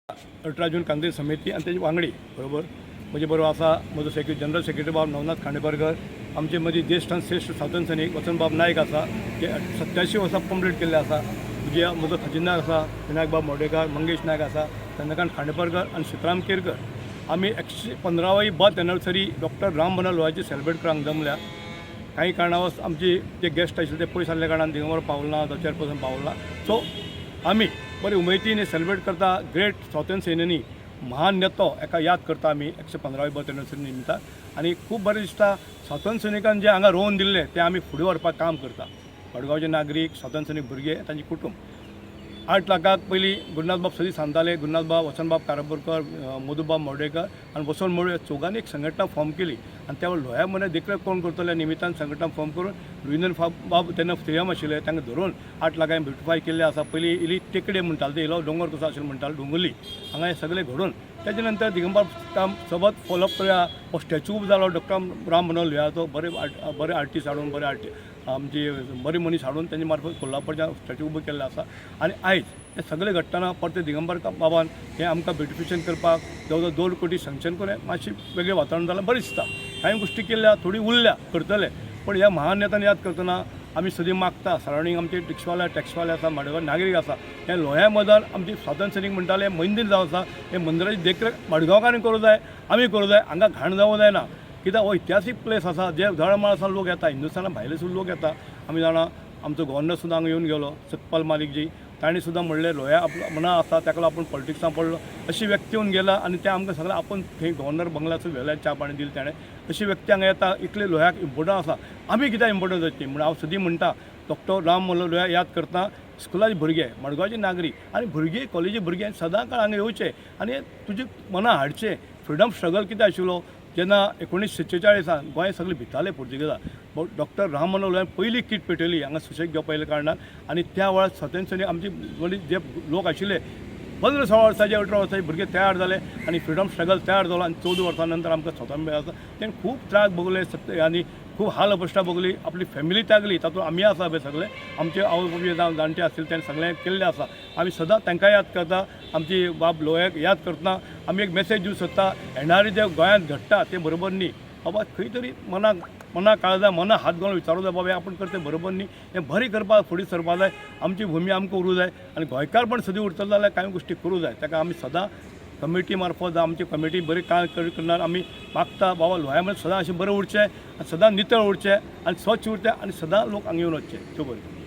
18 जून काँग्रेस समिती आणि त्याची वांगडी बरोबर म्हणजे बरोबर असा म्हजो जनरल सेक्रेटरी बाब नवनाथ खांडेपारकर आमचे मदीं ज्येष्ठ आनी श्रेष्ठ स्वातंत्र्य सैनीक वसंतबाब नायक आसा जे 87 वर्सां कंप्लीट केल्ले आसा म्हणजे म्हजो खजिनदार आसा विनायक बाब मोडेकार मंगेश नायक आसा चंद्रकांत खांडेपारकर आणि सीताराम केरकर आमी 115वी birth anniversary doctor Ram Manohar लोहियाची सेलिब्रेट करपाक जमल्या काही कारणावश आमचे जे गेस्ट आशिल्ले ते पयस आसल्या कारणान दिगंबर पावल ना दोचार पर्सन पावल ना सो आमी बरे उमेदीन सेलिब्रेट करता ग्रेट स्वातंत्र्य सैनिनी महान नेतो एका याद करता आमी 115वी बर्थ एनिवर्सरी निमित्त आणि खूब बरें दिसता स्वातंत्र्य सैनिकान जे हांगा रोवन दिल्ले ते आमी फुडें व्हरपाक काम करता मडगांवचे नागरीक स्वातंत्र्य सैनीक भुरगे तांचे कुटुंब 8 लाखाक पयलीं गुरुनाथ बाब सदी सांगताले गुरुनाथ बाब वसंतबाब कारंबोलकर मधुबाब मोर्डेकर आणि वसंत मोळे चौगांनी एक संघटना फॉर्म केली आणि त्या लोह्या मने देखरेख कोण करतले निमित्तान संघटना फॉर्म करून रविंद्र बाब तेन्ना स्टेडियम आशिल्ले तांकां धरून 8 लाखांनी ब्युटिफाय केल्ले आसा पयलीं इली टेकडे म्हणटाले ते इलो दोंगर कसो आशिल्लो म्हणटाले डोंगरली हांगा हे सगळे घडोवन त्याच्या नंतर दिगंबर काम सोबत फॉलोअप करूया हो स्टॅच्यू उबो जालो डॉक्टर राम मनोहर लोहियाचो बरे आर्टिस्ट हाडून बरे आमची बरी मनीस हाडून त्यांच्या मार्फत कोल्हापूरच्या स्टॅच्यू उबो केल्लो आसा आणि आयज हे सगळे घडटना परते दिगंबर बाबान हे आमकां ब्युटिफिकेशन करपाक जवळ जवळ 2 कोटी सँक्शन करून मातशी वेगळें वातावरण जालें बरें दिसता कांय गोष्टी केल्या थोडी उरल्या करतले पण ह्या महान नेत्यान याद करतना आमी सदी मागता सरावंडींग आमचे रिक्षावाले टॅक्सीवाले आसा मडगांव नागरीक आसा हे लोह्या मदार आमची स्वातंत्र्य सैनीक म्हणटाले मंदीर जावं आसा हे मंदिराची देखरेख मडगांवकारांनी करूं जाय आमी करूं जाय हांगा घाण जावं जायना कित्याक हो इतिहासीक प्लेस आसा जे धडमाळासान लोक येता हिंदुस्थाना भायले सुद्दां लोक येता आमी जाणा आमचो गव्हर्नर सुद्दां हांगा येवन गेलो सतपाल मालिक जी ताणी सुद्दां म्हणलें लोह्या आपलो मना आसा ताका आपूण पॉलिटिक्सान पडलो अशी व्यक्ती येवन गेला आनी ते आमकां सगळें आपूण थंय गव्हर्नर बंगल्याचो वेल्यार च्या पाणी दिलें ताणें अशी व्यक्ती हांगा येता इतले लोह्याक इम्पोर्टंट आसा आमी कित्याक इम्पोर्टंट जातली म्हणून हांव सदी म्हणटा डॉक्टर राम मनोहर लोहिया याद करता स्कुलाचे भुरगे मडगांवचे नागरीक आनी भुरगे कॉलेजी भुरगे सदां काळ हांगा येवचे आनी तुजी मनां हाडचे फ्रिडम स्ट्रगल कितें आशिल्लो जेन्ना 1946 गोंय सगळें भिताले पुर्तुगेजां डॉक्टर राम मनोहर लोहियान पयली किट पेटयली हांगा सुशेग घेवपा येयल्या कारणान आनी त्या वेळार स्वातंत्र्य सैनीक आमचे जे लोक आशिल्ले 15-16 वर्साचे 18 वर्साचे भुरगे तयार जाले आनी फ्रिडम स्ट्रगल तयार जालो आनी 14 वर्सां नंतर आमकां स्वातंत्र्य मेळ्ळें तेणें खूब त्रास भोगले आनी खूब हाल अपेश्टा भोगली आपली फॅमिली त्यागली तातूंत आमी आसा पळय सगळे आमचे आवय बापूय जाणटे आसले तेणें सगळें केल्लें आसा आमी सदां तांकां याद करता आमची बाब लोह्याक याद करतना आमी एक मेसेज दिवंक सोदता येणारी जे गोंयांत घडटा ते बरोबर न्ही बाबा खंय तरी मना काळजा मना हात घालून विचारूं जाय बाबा आपण करते बरोबर न्ही हें बरें करपाक फुडें सरपा जाय आमची भुमी आमकां उरूं जाय आनी गोंयकार पण सदी उरतलो जाल्यार कांय गोश्टी करूं जाय ताका आमी सदां कमिटी मार्फत आमची कमिटी बरी काम करणार आमी मागता बाबा लोह्या मध्ये सदां अशें बरें उरचें सदां नितळ उरचें आनी स्वच्छ उरचें आनी सदां लोक हांगा येवन वचचे देव बरें